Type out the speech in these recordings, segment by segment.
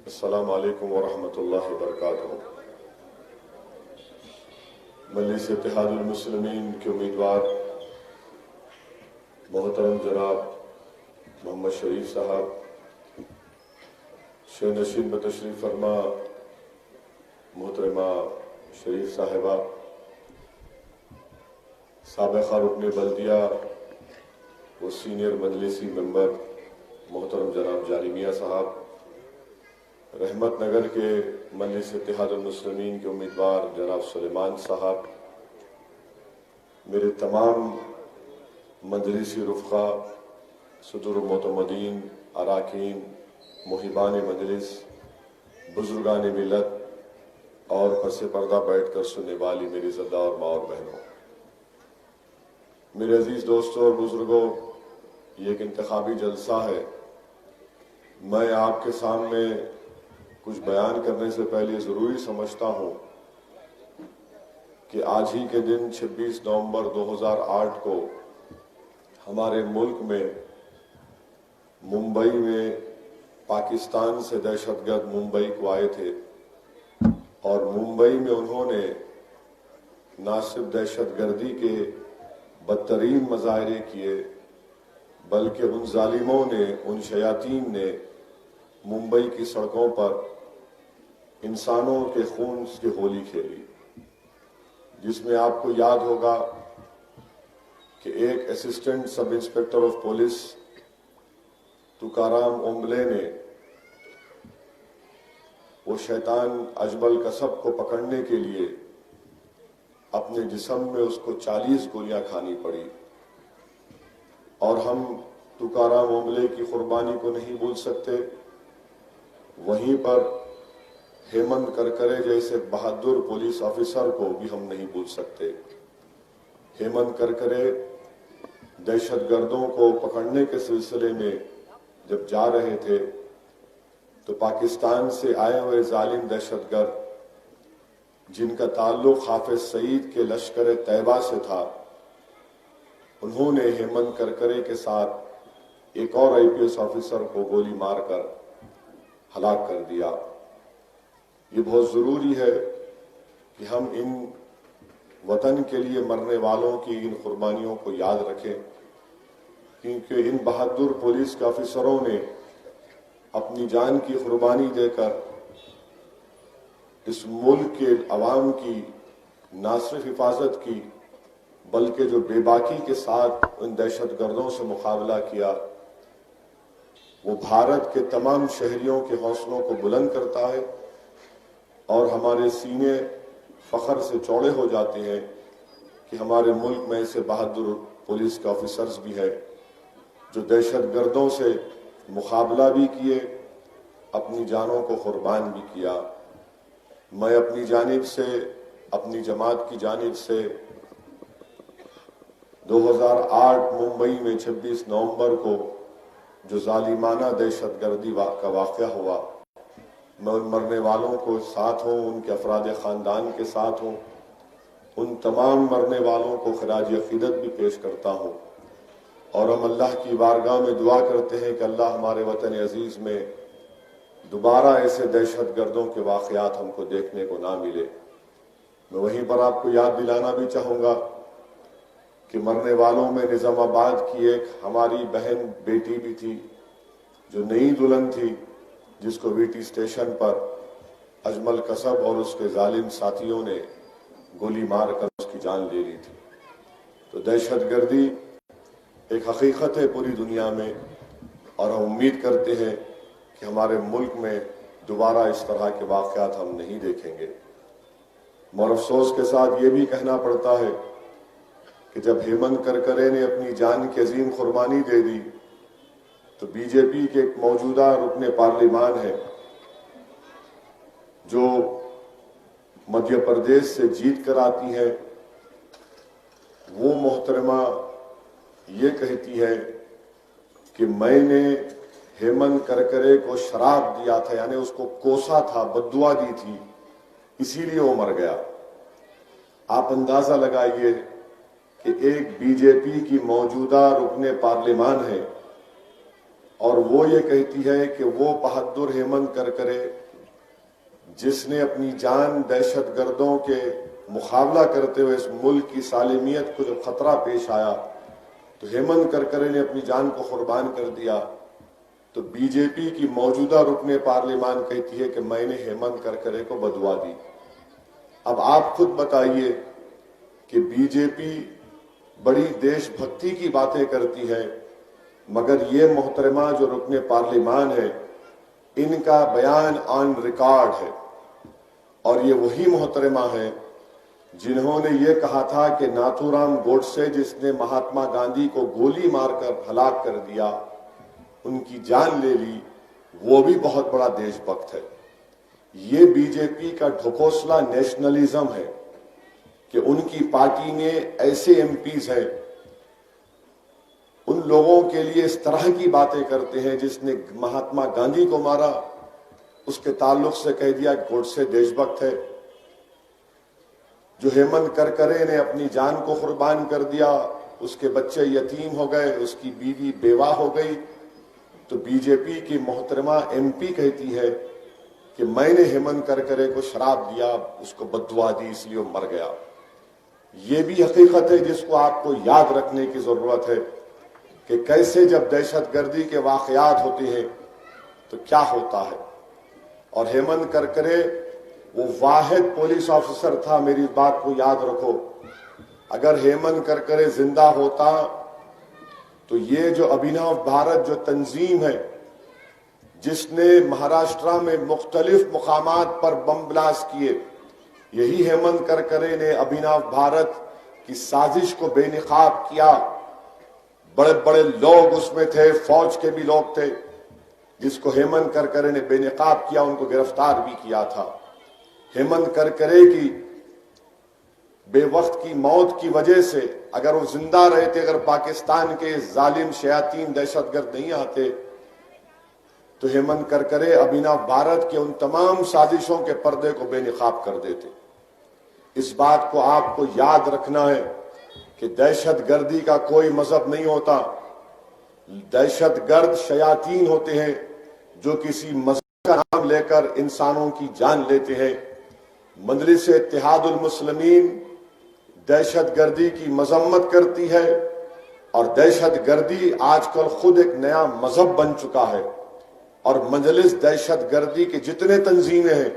السلام علیکم ورحمۃ اللہ وبرکاتہ۔ مجلس اتحاد المسلمین کے امیدوار محترم جناب محمد شریف صاحب، شہ نشین بتشریف فرما محترمہ شریف صاحبہ، سابقہ رکن بلدیہ و سینئر مجلسی ممبر محترم جناب جانی میاں صاحب، رحمت نگر کے مجلس اتحاد المسلمین کے امیدوار جناب سلیمان صاحب، میرے تمام مجلسی رفقا، صدور معتمدین، اراکین، محبان مجلس، بزرگان ملت اور پس پردہ بیٹھ کر سننے والی میری زدہ اور ماں اور بہنوں، میرے عزیز دوستوں اور بزرگوں، یہ ایک انتخابی جلسہ ہے۔ میں آپ کے سامنے کچھ بیان کرنے سے پہلے ضروری سمجھتا ہوں کہ آج ہی کے دن 26 نومبر 2008 کو ہمارے ملک میں ممبئی میں پاکستان سے دہشت گرد ممبئی کو آئے تھے، اور ممبئی میں انہوں نے نہ صرف دہشت گردی کے بدترین مظاہرے کیے، بلکہ ان ظالموں نے، ان شیاطین نے ممبئی کی سڑکوں پر انسانوں کے خون کی ہولی کھیلی، جس میں آپ کو یاد ہوگا کہ ایک assistant sub inspector of police Tukaram Omble نے وہ شیطان اجمل کسب کو پکڑنے کے لیے اپنے جسم میں اس کو 40 گولیاں کھانی پڑی، اور ہم تکارام اومبلے کی قربانی کو نہیں بھول سکتے۔ وہیں پر ہیمنت کرکرے جیسے بہادر پولیس آفیسر کو بھی ہم نہیں بھول سکتے۔ ہیمنت کرکرے دہشت گردوں کو پکڑنے کے سلسلے میں جب جا رہے تھے تو پاکستان سے آئے ہوئے ظالم دہشت گرد، جن کا تعلق حافظ سعید کے لشکر طیبہ سے تھا، انہوں نے ہیمنت کرکرے کے ساتھ ایک اور آئی پی ایس آفیسر کو گولی مار کر ہلاک کر دیا۔ یہ بہت ضروری ہے کہ ہم ان وطن کے لیے مرنے والوں کی ان قربانیوں کو یاد رکھیں، کیونکہ ان بہادر پولیس کے افسروں نے اپنی جان کی قربانی دے کر اس ملک کے عوام کی نہ صرف حفاظت کی، بلکہ جو بے باکی کے ساتھ ان دہشت گردوں سے مقابلہ کیا، وہ بھارت کے تمام شہریوں کے حوصلوں کو بلند کرتا ہے، اور ہمارے سینے فخر سے چوڑے ہو جاتے ہیں کہ ہمارے ملک میں ایسے بہادر پولیس کے آفیسرز بھی ہیں جو دہشت گردوں سے مقابلہ بھی کیے، اپنی جانوں کو قربان بھی کیا۔ میں اپنی جانب سے، اپنی جماعت کی جانب سے 2008 ممبئی میں 26 نومبر کو جو ظالمانہ دہشت گردی کا واقعہ ہوا، میں ان مرنے والوں کو ساتھ ہوں، ان کے افراد خاندان کے ساتھ ہوں، ان تمام مرنے والوں کو خراج عقیدت بھی پیش کرتا ہوں، اور ہم اللہ کی بارگاہ میں دعا کرتے ہیں کہ اللہ ہمارے وطن عزیز میں دوبارہ ایسے دہشت گردوں کے واقعات ہم کو دیکھنے کو نہ ملے۔ میں وہیں پر آپ کو یاد دلانا بھی چاہوں گا کہ مرنے والوں میں نظام آباد کی ایک ہماری بہن بیٹی بھی تھی، جو نئی دلہن تھی، جس کو وی ٹی اسٹیشن پر اجمل کسب اور اس کے ظالم ساتھیوں نے گولی مار کر اس کی جان لے لی تھی۔ تو دہشت گردی ایک حقیقت ہے پوری دنیا میں، اور ہم امید کرتے ہیں کہ ہمارے ملک میں دوبارہ اس طرح کے واقعات ہم نہیں دیکھیں گے۔ اور افسوس کے ساتھ یہ بھی کہنا پڑتا ہے کہ جب ہیمنت کرکرے نے اپنی جان کی عظیم قربانی دے دی تو بی جے پی کے ایک موجودہ رکن پارلیمان ہے جو مدھیہ پردیش سے جیت کر آتی ہے، وہ محترمہ یہ کہتی ہے کہ میں نے ہیمنت کرکرے کو شراب دیا تھا، یعنی اس کو کوسا تھا، بددعا دی تھی، اسی لیے وہ مر گیا۔ آپ اندازہ لگائیے کہ ایک بی جے پی کی موجودہ رکن پارلیمان ہے اور وہ یہ کہتی ہے کہ وہ بہادر ہیمنت کرکرے جس نے اپنی جان دہشت گردوں کے مقابلہ کرتے ہوئے اس ملک کی سالمیت کو جب خطرہ پیش آیا تو ہیمنت کرکرے نے اپنی جان کو قربان کر دیا، تو بی جے پی کی موجودہ رکن پارلیمان کہتی ہے کہ میں نے ہیمنت کرکرے کو بدوا دی۔ اب آپ خود بتائیے کہ بی جے پی بڑی دیش بھکتی کی باتیں کرتی ہے، مگر یہ محترمہ جو رکن پارلیمان ہے ان کا بیان آن ریکارڈ ہے، اور یہ وہی محترمہ ہے جنہوں نے یہ کہا تھا کہ ناتھو رام گوڈسے جس نے مہاتما گاندھی کو گولی مار کر ہلاک کر دیا، ان کی جان لے لی، وہ بھی بہت بڑا دیش بھکت ہے۔ یہ بی جے پی کا ڈھکوسلا نیشنلزم ہے کہ ان کی پارٹی میں ایسے ایم پیز ہیں ان لوگوں کے لیے اس طرح کی باتیں کرتے ہیں جس نے مہاتما گاندھی کو مارا اس کے تعلق سے کہہ دیا کہ گوڈسے دیش بھکت ہے۔ جو ہیمنت کرکرے نے اپنی جان کو قربان کر دیا، اس کے بچے یتیم ہو گئے، اس کی بیوی بیوہ ہو گئی، تو بی جے پی کی محترمہ ایم پی کہتی ہے کہ میں نے ہیمنت کرکرے کو شراب دیا، اس کو بددعا دی، اس لیے وہ مر گیا۔ یہ بھی حقیقت ہے جس کو آپ کو یاد رکھنے کی ضرورت ہے کہ کیسے جب دہشت گردی کے واقعات ہوتے ہیں تو کیا ہوتا ہے۔ اور ہیمنت کرکرے وہ واحد پولیس آفیسر تھا، میری بات کو یاد رکھو، اگر ہیمنت کرکرے زندہ ہوتا تو یہ جو ابھینو بھارت جو تنظیم ہے جس نے مہاراشٹرا میں مختلف مقامات پر بم بلاسٹ کیے، یہی ہیمنت کرکرے نے ابھینو بھارت کی سازش کو بے نقاب کیا۔ بڑے بڑے لوگ اس میں تھے، فوج کے بھی لوگ تھے، جس کو ہیمنت کرکرے نے بے نقاب کیا، ان کو گرفتار بھی کیا تھا۔ ہیمنت کرکرے کی بے وقت کی موت کی وجہ سے اگر وہ زندہ رہتے، اگر پاکستان کے ظالم شیاطین دہشت گرد نہیں آتے تو ہیمنت کرکرے ابھینو بھارت کے ان تمام سازشوں کے پردے کو بے نقاب کر دیتے۔ اس بات کو آپ کو یاد رکھنا ہے کہ دہشت گردی کا کوئی مذہب نہیں ہوتا، دہشت گرد شیاطین ہوتے ہیں جو کسی مذہب کا نام لے کر انسانوں کی جان لیتے ہیں۔ مجلس اتحاد المسلمین دہشت گردی کی مذمت کرتی ہے، اور دہشت گردی آج کل خود ایک نیا مذہب بن چکا ہے، اور مجلس دہشت گردی کے جتنے تنظیمیں ہیں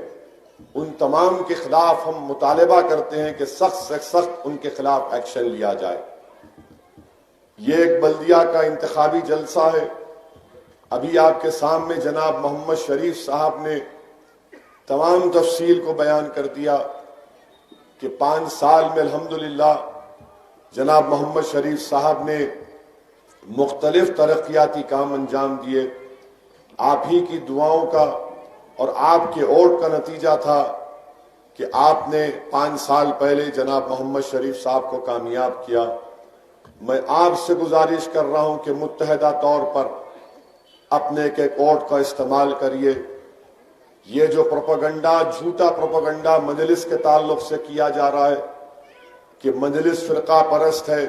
ان تمام کے خلاف ہم مطالبہ کرتے ہیں کہ سخت سے سخت ان کے خلاف ایکشن لیا جائے۔ یہ ایک بلدیہ کا انتخابی جلسہ ہے، ابھی آپ کے سامنے جناب محمد شریف صاحب نے تمام تفصیل کو بیان کر دیا کہ 5 سال میں الحمدللہ جناب محمد شریف صاحب نے مختلف ترقیاتی کام انجام دیے۔ آپ ہی کی دعاؤں کا اور آپ کے ووٹ کا نتیجہ تھا کہ آپ نے 5 سال پہلے جناب محمد شریف صاحب کو کامیاب کیا۔ میں آپ سے گزارش کر رہا ہوں کہ متحدہ طور پر اپنے ایک ووٹ کا استعمال کریے۔ یہ جو پروپیگنڈا، جھوٹا پروپیگنڈا مجلس کے تعلق سے کیا جا رہا ہے کہ مجلس فرقہ پرست ہے،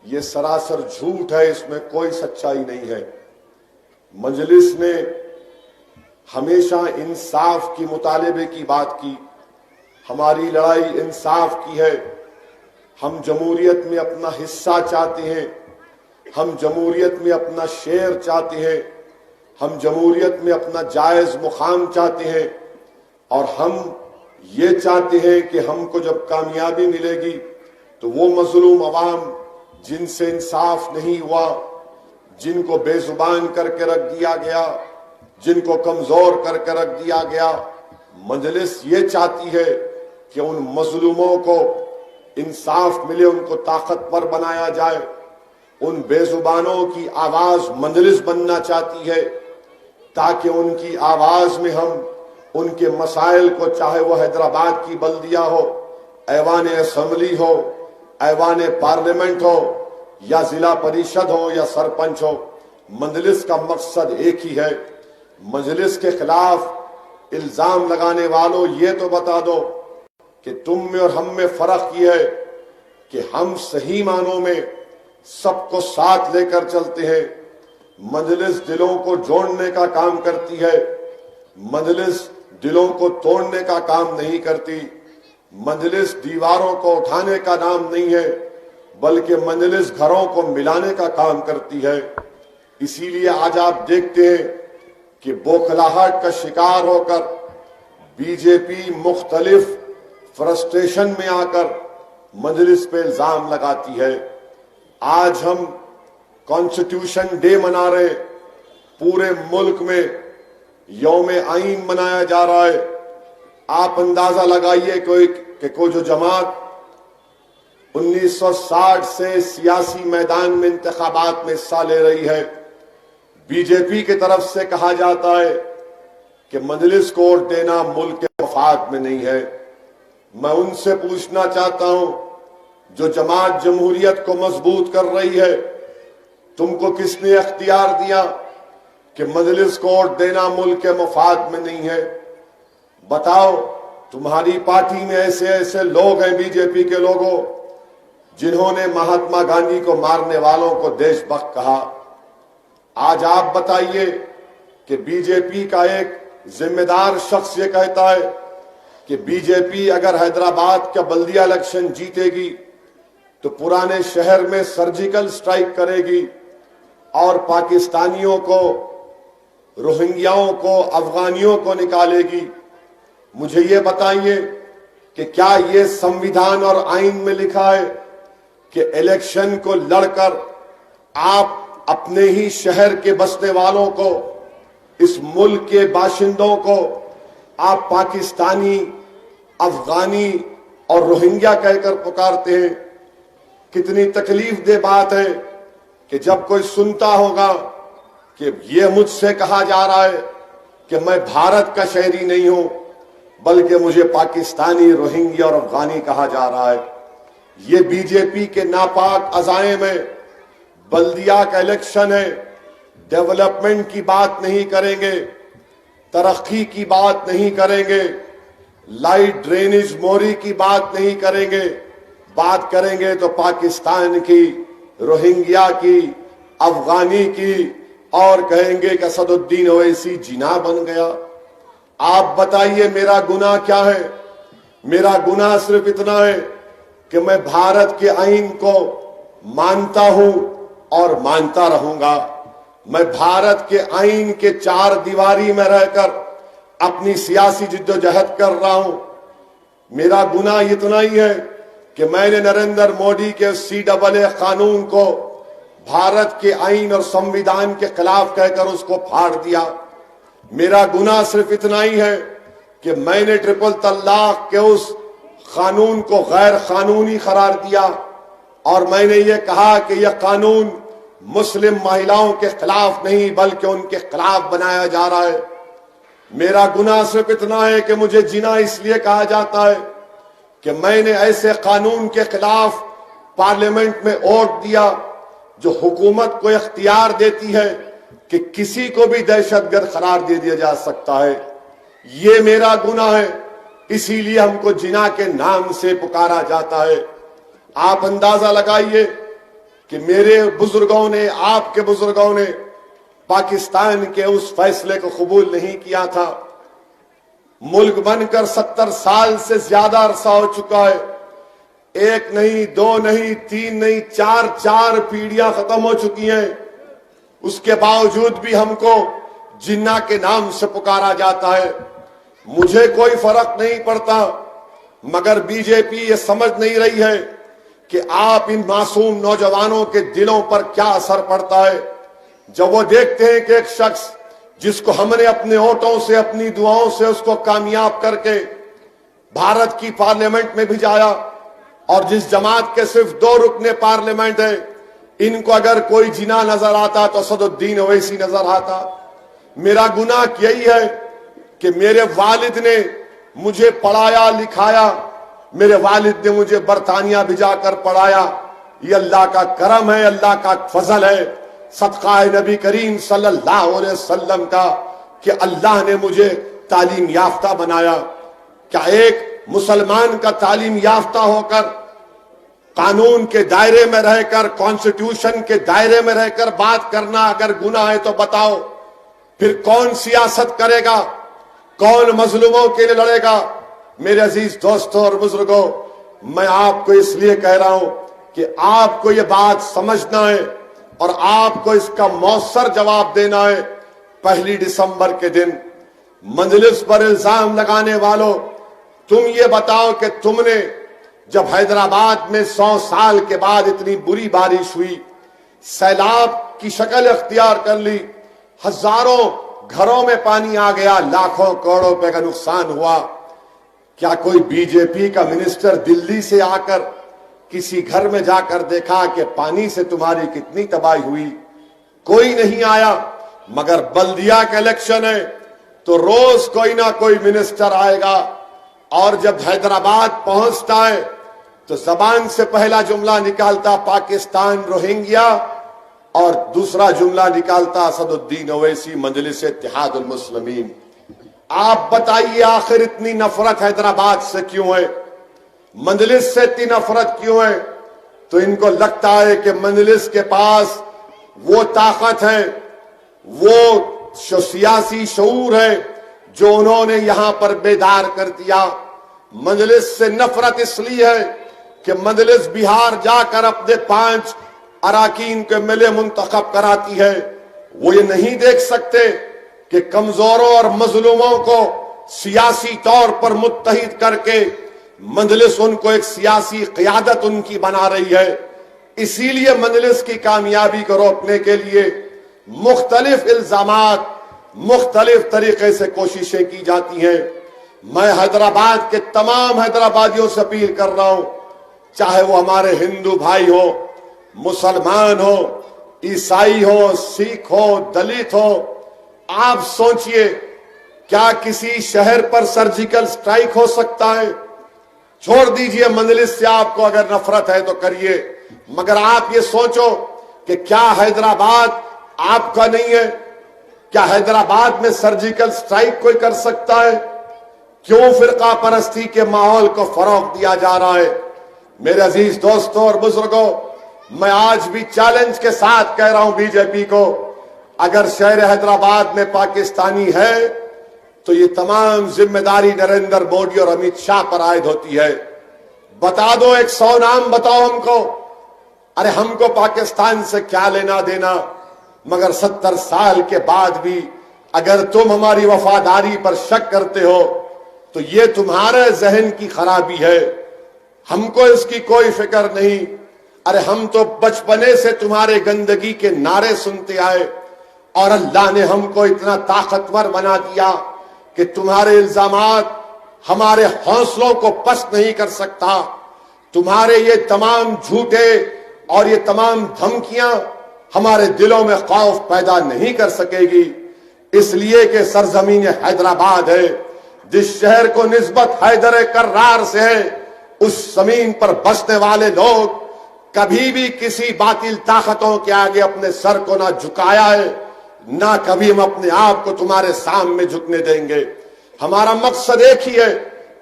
یہ سراسر جھوٹ ہے، اس میں کوئی سچائی نہیں ہے۔ مجلس نے ہمیشہ انصاف کی مطالبے کی بات کی، ہماری لڑائی انصاف کی ہے۔ ہم جمہوریت میں اپنا حصہ چاہتے ہیں، ہم جمہوریت میں اپنا شیئر چاہتے ہیں، ہم جمہوریت میں اپنا جائز مقام چاہتے ہیں، اور ہم یہ چاہتے ہیں کہ ہم کو جب کامیابی ملے گی تو وہ مظلوم عوام جن سے انصاف نہیں ہوا، جن کو بے زبان کر کے رکھ دیا گیا، جن کو کمزور کر کے رکھ دیا گیا، مجلس یہ چاہتی ہے کہ ان مظلوموں کو انصاف ملے، ان کو طاقتور بنایا جائے۔ ان بے زبانوں کی آواز مجلس بننا چاہتی ہے تاکہ ان کی آواز میں ہم ان کے مسائل کو، چاہے وہ حیدرآباد کی بلدیہ ہو، ایوان اسمبلی ہو، ایوان پارلیمنٹ ہو، یا ضلع پریشد ہو، یا سرپنچ ہو، مجلس کا مقصد ایک ہی ہے۔ مجلس کے خلاف الزام لگانے والوں یہ تو بتا دو کہ تم میں اور ہم میں فرق یہ ہے کہ ہم صحیح معنوں میں سب کو ساتھ لے کر چلتے ہیں، مجلس دلوں کو جوڑنے کا کام کرتی ہے، مجلس دلوں کو توڑنے کا کام نہیں کرتی، مجلس دیواروں کو اٹھانے کا نام نہیں ہے بلکہ مجلس گھروں کو ملانے کا کام کرتی ہے۔ اسی لیے آج آپ دیکھتے ہیں کہ بوکھلاہٹ کا شکار ہو کر بی جے پی مختلف فرسٹریشن میں آ کر مجلس پہ الزام لگاتی ہے۔ آج ہم کانسٹیٹیوشن ڈے منا رہے ہیں، پورے ملک میں یوم آئین منایا جا رہا ہے۔ آپ اندازہ لگائیے کہ کوئی جو جماعت 1960 سے سیاسی میدان میں انتخابات میں حصہ لے رہی ہے، بی جے پی کی طرف سے کہا جاتا ہے کہ مجلس کو ووٹ دینا ملک کے مفاد میں نہیں ہے۔ میں ان سے پوچھنا چاہتا ہوں جو جماعت جمہوریت کو مضبوط کر رہی ہے، تم کو کس نے اختیار دیا کہ مجلس کو ووٹ دینا ملک کے مفاد میں نہیں ہے؟ بتاؤ، تمہاری پارٹی میں ایسے لوگ ہیں، بی جے پی کے لوگوں، جنہوں نے مہاتما گاندھی کو مارنے والوں کو دیش بھکت کہا۔ آج آپ بتائیے کہ بی جے پی کا ایک ذمہ دار شخص یہ کہتا ہے کہ بی جے پی اگر حیدرآباد کا بلدیہ الیکشن جیتے گی تو پرانے شہر میں سرجیکل سٹرائک کرے گی اور پاکستانیوں کو، روہنگیاؤں کو، افغانیوں کو نکالے گی۔ مجھے یہ بتائیے کہ کیا یہ سمویدھان اور آئین میں لکھا ہے کہ الیکشن کو لڑ کر آپ اپنے ہی شہر کے بسنے والوں کو، اس ملک کے باشندوں کو آپ پاکستانی، افغانی اور روہنگیا کہہ کر پکارتے ہیں؟ کتنی تکلیف دہ بات ہے کہ جب کوئی سنتا ہوگا کہ یہ مجھ سے کہا جا رہا ہے کہ میں بھارت کا شہری نہیں ہوں بلکہ مجھے پاکستانی، روہنگیا اور افغانی کہا جا رہا ہے۔ یہ بی جے پی کے ناپاک عزائم ہے۔ بلدیہ کا الیکشن ہے، ڈیولپمنٹ کی بات نہیں کریں گے، ترقی کی بات نہیں کریں گے، لائٹ ڈرینیج موری کی بات نہیں کریں گے، بات کریں گے تو پاکستان کی، روہنگیا کی، افغانی کی، اور کہیں گے کہ اسد الدین اویسی جناح بن گیا۔ آپ بتائیے میرا گناہ کیا ہے؟ میرا گناہ صرف اتنا ہے کہ میں بھارت کے آئین کو مانتا ہوں اور مانتا رہوں گا۔ میں بھارت کے آئین کے چار دیواری میں رہ کر اپنی سیاسی جدوجہد کر رہا ہوں۔ میرا گناہ اتنا ہی ہے کہ میں نے نریندر مودی کے CAA قانون کو بھارت کے آئین اور سمویدھان کے خلاف کہہ کر اس کو پھاڑ دیا۔ میرا گناہ صرف اتنا ہی ہے کہ میں نے ٹرپل طلاق کے اس قانون کو غیر قانونی قرار دیا اور میں نے یہ کہا کہ یہ قانون مسلم مہیلاؤں کے خلاف نہیں بلکہ ان کے خلاف بنایا جا رہا ہے۔ میرا گناہ صرف اتنا ہے کہ مجھے جناح اس لیے کہا جاتا ہے کہ میں نے ایسے قانون کے خلاف پارلیمنٹ میں ووٹ دیا جو حکومت کو اختیار دیتی ہے کہ کسی کو بھی دہشت گرد قرار دے دیا جا سکتا ہے۔ یہ میرا گناہ ہے، اسی لیے ہم کو جناح کے نام سے پکارا جاتا ہے۔ آپ اندازہ لگائیے کہ میرے بزرگوں نے، آپ کے بزرگوں نے پاکستان کے اس فیصلے کو قبول نہیں کیا تھا۔ ملک بن کر 70 سال سے زیادہ عرصہ ہو چکا ہے۔ ایک نہیں، دو نہیں، تین نہیں، چار پیڑھیاں ختم ہو چکی ہیں۔ اس کے باوجود بھی ہم کو جناح کے نام سے پکارا جاتا ہے۔ مجھے کوئی فرق نہیں پڑتا، مگر بی جے پی یہ سمجھ نہیں رہی ہے کہ آپ ان معصوم نوجوانوں کے دلوں پر کیا اثر پڑتا ہے جب وہ دیکھتے ہیں کہ ایک شخص جس کو ہم نے اپنے ووٹوں سے، اپنی دعاؤں سے اس کو کامیاب کر کے بھارت کی پارلیمنٹ میں بھیجایا، اور جس جماعت کے صرف 2 رکن پارلیمنٹ ہیں، ان کو اگر کوئی جناح نظر آتا تو اسد الدین اویسی نظر آتا۔ میرا گناہ یہی ہے کہ میرے والد نے مجھے پڑھایا لکھایا، میرے والد نے مجھے برطانیہ بھیجا کر پڑھایا۔ یہ اللہ کا کرم ہے، اللہ کا فضل ہے، صدقہ نبی کریم صلی اللہ علیہ وسلم کا کہ اللہ نے مجھے تعلیم یافتہ بنایا۔ کیا ایک مسلمان کا تعلیم یافتہ ہو کر قانون کے دائرے میں رہ کر، کانسٹیٹیوشن کے دائرے میں رہ کر بات کرنا اگر گناہ ہے تو بتاؤ، پھر کون سیاست کرے گا؟ کون مظلوموں کے لیے لڑے گا؟ میرے عزیز دوستوں اور بزرگوں، میں آپ کو اس لیے کہہ رہا ہوں کہ آپ کو یہ بات سمجھنا ہے اور آپ کو اس کا مؤثر جواب دینا ہے۔ 1 دسمبر کے دن مجلس پر الزام لگانے والوں، تم یہ بتاؤ کہ تم نے جب حیدرآباد میں 100 سال کے بعد اتنی بری بارش ہوئی، سیلاب کی شکل اختیار کر لی، ہزاروں گھروں میں پانی آ گیا، لاکھوں کروڑوں روپے کا نقصان ہوا، کیا کوئی بی جے پی کا منسٹر دلی سے آ کر کسی گھر میں جا کر دیکھا کہ پانی سے تمہاری کتنی تباہی ہوئی؟ کوئی نہیں آیا۔ مگر بلدیہ کا الیکشن ہے تو روز کوئی نہ کوئی منسٹر آئے گا، اور جب حیدرآباد پہنچتا ہے تو زبان سے پہلا جملہ نکالتا پاکستان روہنگیا، اور دوسرا جملہ نکالتا اسد الدین اویسی مجلس اتحاد المسلمین۔ آپ بتائیے آخر اتنی نفرت حیدرآباد سے کیوں ہے؟ مجلس سے اتنی نفرت کیوں ہے؟ تو ان کو لگتا ہے کہ مجلس کے پاس وہ طاقت ہے، وہ سیاسی شعور ہے جو انہوں نے یہاں پر بیدار کر دیا۔ مجلس سے نفرت اس لیے ہے کہ مجلس بہار جا کر اپنے 5 اراکین کے ملے منتخب کراتی ہے۔ وہ یہ نہیں دیکھ سکتے کہ کمزوروں اور مظلوموں کو سیاسی طور پر متحد کر کے مجلس ان کو ایک سیاسی قیادت ان کی بنا رہی ہے۔ اسی لیے مجلس کی کامیابی کو روکنے کے لیے مختلف الزامات، مختلف طریقے سے کوششیں کی جاتی ہیں۔ میں حیدرآباد کے تمام حیدرآبادیوں سے اپیل کر رہا ہوں، چاہے وہ ہمارے ہندو بھائی ہو، مسلمان ہو، عیسائی ہو، سکھ ہو، دلت ہو، آپ سوچئے کیا کسی شہر پر سرجیکل سٹرائک ہو سکتا ہے؟ چھوڑ دیجئے مجلس سے آپ کو اگر نفرت ہے تو کریے، مگر آپ یہ سوچو کہ کیا حیدرآباد آپ کا نہیں ہے؟ کیا حیدرآباد میں سرجیکل سٹرائک کوئی کر سکتا ہے؟ کیوں فرقہ پرستی کے ماحول کو فروغ دیا جا رہا ہے؟ میرے عزیز دوستوں اور بزرگوں، میں آج بھی چیلنج کے ساتھ کہہ رہا ہوں بی جے پی کو، اگر شہر حیدرآباد میں پاکستانی ہے تو یہ تمام ذمہ داری نریندر مودی اور امیت شاہ پر عائد ہوتی ہے۔ بتا دو، 100 نام بتاؤ ہم کو۔ ارے ہم کو پاکستان سے کیا لینا دینا؟ مگر 70 سال کے بعد بھی اگر تم ہماری وفاداری پر شک کرتے ہو تو یہ تمہارے ذہن کی خرابی ہے، ہم کو اس کی کوئی فکر نہیں۔ ارے ہم تو بچپنے سے تمہارے گندگی کے نعرے سنتے آئے، اور اللہ نے ہم کو اتنا طاقتور بنا دیا کہ تمہارے الزامات ہمارے حوصلوں کو پست نہیں کر سکتا۔ تمہارے یہ تمام جھوٹے اور یہ تمام دھمکیاں ہمارے دلوں میں خوف پیدا نہیں کر سکے گی، اس لیے کہ سرزمین حیدرآباد ہے، جس شہر کو نسبت حیدر کرار سے ہے، اس زمین پر بسنے والے لوگ کبھی بھی کسی باطل طاقتوں کے آگے اپنے سر کو نہ جھکایا ہے، نہ کبھی ہم اپنے آپ کو تمہارے سامنے جھکنے دیں گے۔ ہمارا مقصد ایک ہی ہے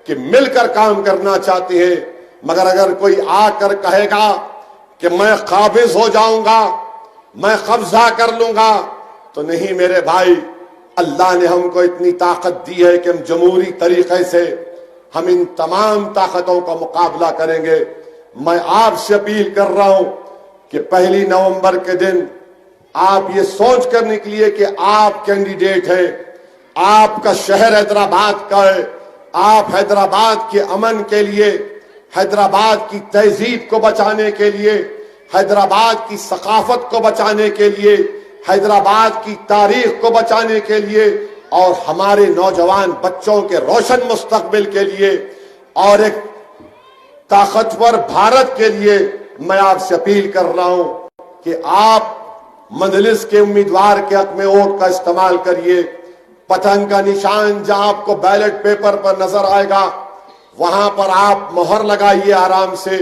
کہ مل کر کام کرنا چاہتے ہیں، مگر اگر کوئی آ کر کہے گا کہ میں قابض ہو جاؤں گا، میں قبضہ کر لوں گا، تو نہیں میرے بھائی، اللہ نے ہم کو اتنی طاقت دی ہے کہ ہم جمہوری طریقے سے ہم ان تمام طاقتوں کا مقابلہ کریں گے۔ میں آپ سے اپیل کر رہا ہوں کہ 1 نومبر کے دن آپ یہ سوچ کر نکلیے کہ آپ کینڈیڈیٹ ہیں، آپ کا شہر حیدرآباد کا ہے، آپ حیدرآباد کے امن کے لیے، حیدرآباد کی تہذیب کو بچانے کے لیے، حیدرآباد کی ثقافت کو بچانے کے لیے، حیدرآباد کی تاریخ کو بچانے کے لیے، اور ہمارے نوجوان بچوں کے روشن مستقبل کے لیے، اور ایک طاقتور بھارت کے لیے میں آپ سے اپیل کر رہا ہوں کہ آپ مجلس کے امیدوار کے حق میں ووٹ کا استعمال کریے۔ پتنگ کا نشان جہاں آپ کو بیلٹ پیپر پر نظر آئے گا، وہاں پر آپ مہر لگائیے آرام سے،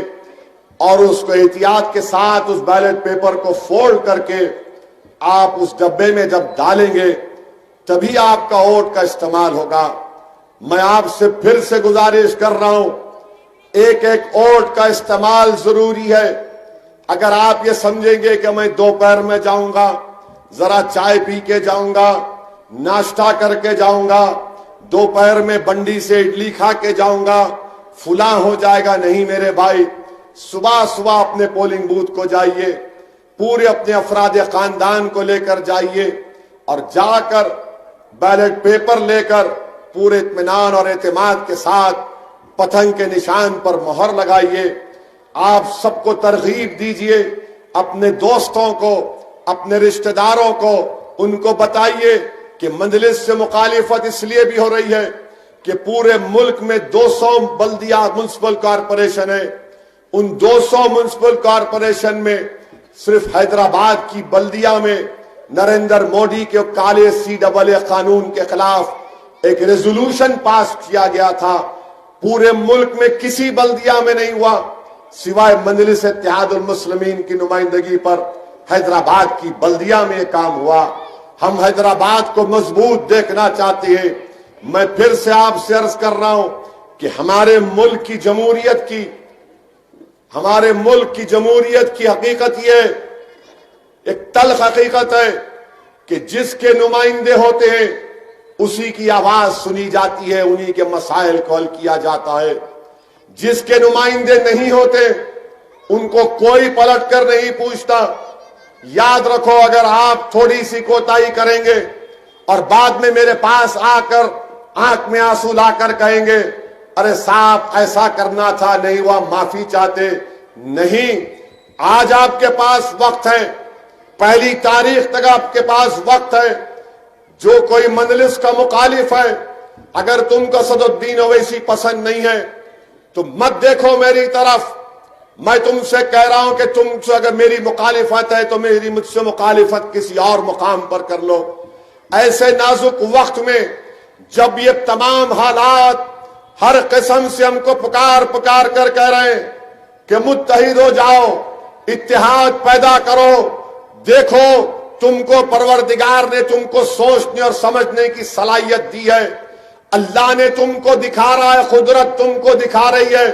اور اس کو احتیاط کے ساتھ اس بیلٹ پیپر کو فولڈ کر کے آپ اس ڈبے میں جب ڈالیں گے تبھی آپ کا ووٹ کا استعمال ہوگا۔ میں آپ سے پھر سے گزارش کر رہا ہوں، ایک ایک ووٹ کا استعمال ضروری ہے. اگر آپ یہ سمجھیں گے کہ میں دوپہر میں جاؤں گا, ذرا چائے پی کے جاؤں گا, ناشتہ کر کے جاؤں گا, دوپہر میں بنڈی سے اڈلی کھا کے جاؤں گا, فلاں ہو جائے گا, نہیں میرے بھائی. صبح صبح اپنے پولنگ بوتھ کو جائیے, پورے اپنے افراد خاندان کو لے کر جائیے اور جا کر بیلٹ پیپر لے کر پورے اطمینان اور اعتماد کے ساتھ پتنگ کے نشان پر مہر لگائیے. آپ سب کو ترغیب دیجئے, اپنے دوستوں کو, اپنے رشتہ داروں کو, ان کو بتائیے کہ مجلس سے مخالفت اس لیے بھی ہو رہی ہے کہ پورے ملک میں 200 بلدیہ منسپل کارپوریشن ہے. ان 200 منسپل کارپوریشن میں صرف حیدرآباد کی بلدیہ میں نریندر مودی کے کالے CAA قانون کے خلاف ایک ریزولوشن پاس کیا گیا تھا. پورے ملک میں کسی بلدیہ میں نہیں ہوا سوائے مجلس اتحاد المسلمین کی نمائندگی پر حیدرآباد کی بلدیہ میں یہ کام ہوا. ہم حیدرآباد کو مضبوط دیکھنا چاہتے ہیں. میں پھر سے آپ سے عرض کر رہا ہوں کہ ہمارے ملک کی جمہوریت کی حقیقت یہ ایک تلخ حقیقت ہے کہ جس کے نمائندے ہوتے ہیں اسی کی آواز سنی جاتی ہے, انہی کے مسائل کو حل کیا جاتا ہے. جس کے نمائندے نہیں ہوتے ان کو کوئی پلٹ کر نہیں پوچھتا. یاد رکھو, اگر آپ تھوڑی سی کوتاہی کریں گے اور بعد میں میرے پاس آ کر آنکھ میں آنسو لا کر کہیں گے ارے صاحب ایسا کرنا تھا, نہیں ہوا, معافی چاہتے, نہیں. آج آپ کے پاس وقت ہے, 1 تاریخ تک آپ کے پاس وقت ہے. جو کوئی مجلس کا مخالف ہے, اگر تم کو اسد الدین اویسی پسند نہیں ہے تو مت دیکھو میری طرف. میں تم سے کہہ رہا ہوں کہ تم سے اگر میری مخالفت ہے تو مجھ سے مخالفت کسی اور مقام پر کر لو. ایسے نازک وقت میں جب یہ تمام حالات ہر قسم سے ہم کو پکار کر کہہ رہے ہیں کہ متحد ہو جاؤ, اتحاد پیدا کرو, دیکھو تم کو پروردگار نے تم کو سوچنے اور سمجھنے کی صلاحیت دی ہے. اللہ نے تم کو دکھا رہا ہے, قدرت تم کو دکھا رہی ہے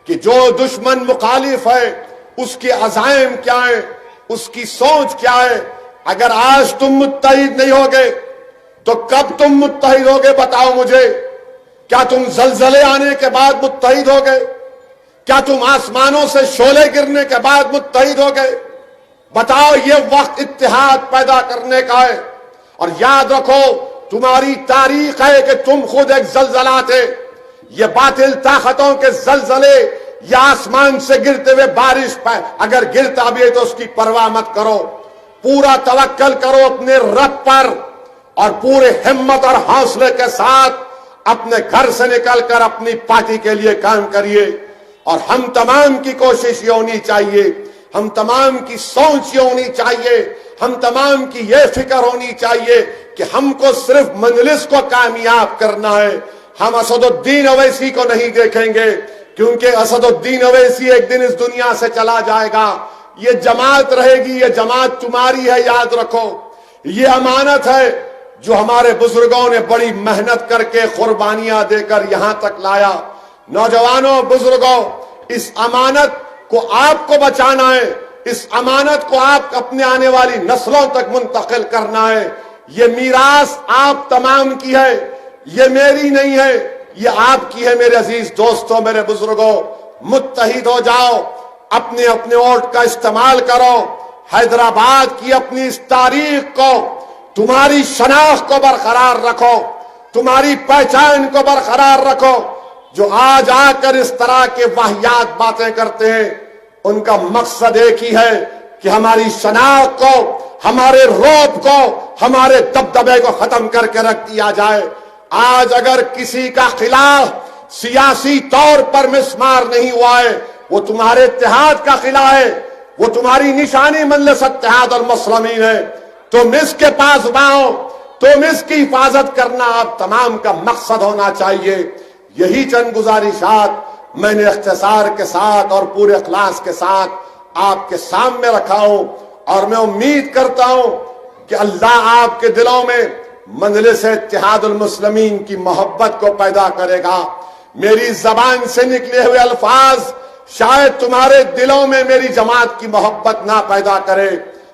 کہ جو دشمن مخالف ہے اس کے عزائم کیا ہیں, اس کی سوچ کیا ہے. اگر آج تم متحد نہیں ہوگے تو کب تم متحد ہوگے بتاؤ مجھے. کیا تم زلزلے آنے کے بعد متحد ہوگے؟ کیا تم آسمانوں سے شعلے گرنے کے بعد متحد ہوگے؟ بتاؤ. یہ وقت اتحاد پیدا کرنے کا ہے. اور یاد رکھو تمہاری تاریخ ہے کہ تم خود ایک زلزلہ تھے. یہ باطل طاقتوں کے زلزلے یا آسمان سے گرتے ہوئے بارش پہ اگر گرتا بھی ہے تو اس کی پرواہ مت کرو. پورا توکل کرو اپنے رب پر اور پورے ہمت اور حوصلے کے ساتھ اپنے گھر سے نکل کر اپنی پارٹی کے لیے کام کریے. اور ہم تمام کی کوشش یہ ہونی چاہیے, ہم تمام کی سوچ یہ ہونی چاہیے, ہم تمام کی یہ فکر ہونی چاہیے کہ ہم کو صرف مجلس کو کامیاب کرنا ہے. ہم اسد الدین اویسی کو نہیں دیکھیں گے کیونکہ اسد الدین اویسی ایک دن اس دنیا سے چلا جائے گا. یہ جماعت رہے گی, یہ جماعت تمہاری ہے, یاد رکھو. یہ امانت ہے جو ہمارے بزرگوں نے بڑی محنت کر کے قربانیاں دے کر یہاں تک لایا. نوجوانوں, بزرگوں, اس امانت کو آپ کو بچانا ہے, اس امانت کو آپ اپنے آنے والی نسلوں تک منتقل کرنا ہے. یہ میراث آپ تمام کی ہے, یہ میری نہیں ہے, یہ آپ کی ہے. میرے عزیز دوستوں, میرے بزرگوں, متحد ہو جاؤ, اپنے اپنے ووٹ کا استعمال کرو. حیدرآباد کی اپنی اس تاریخ کو, تمہاری شناخت کو برقرار رکھو, تمہاری پہچان کو برقرار رکھو. جو آج آ کر اس طرح کے واہیات باتیں کرتے ہیں ان کا مقصد ایک ہی ہے کہ ہماری شناخت کو, ہمارے رعب کو, ہمارے دبدبے کو ختم کر کے رکھ دیا جائے. آج اگر کسی کا خلاف سیاسی طور پر مسمار نہیں ہوا ہے وہ تمہارے اتحاد کا خلا ہے, وہ تمہاری نشانی مجلس اتحاد المسلمین ہے. تم اس کے پاس باؤ, تم اس کی حفاظت کرنا آپ تمام کا مقصد ہونا چاہیے. یہی چند گزارشات میں نے اختصار کے ساتھ اور پورے اخلاص کے ساتھ آپ کے سامنے رکھا ہوں, اور میں امید کرتا ہوں کہ اللہ آپ کے دلوں میں مجلس اتحاد المسلمین کی محبت کو پیدا کرے گا. میری زبان سے نکلے ہوئے الفاظ شاید تمہارے دلوں میں میری جماعت کی محبت نہ پیدا کرے،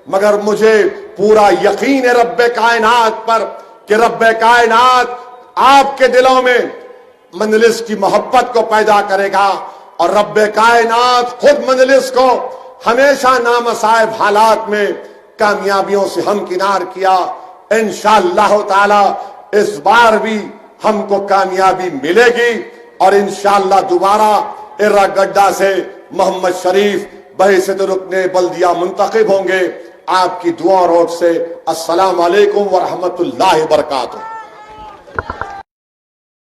مگر مجھے پورا یقین ہے رب کائنات پر کہ رب کائنات آپ کے دلوں میں مجلس کی محبت کو پیدا کرے گا، اور رب کائنات خود مجلس کو ہمیشہ نامصائب حالات میں کامیابیوں سے ہمکنار کیا۔ انشاءاللہ تعالی اس بار بھی ہم کو کامیابی ملے گی، اور انشاءاللہ دوبارہ ارا گڈا سے محمد شریف بحیثیت رکن بلدیہ منتخب ہوں گے۔ آپ کی دعا روٹ سے السلام علیکم ورحمۃ اللہ وبرکاتہ۔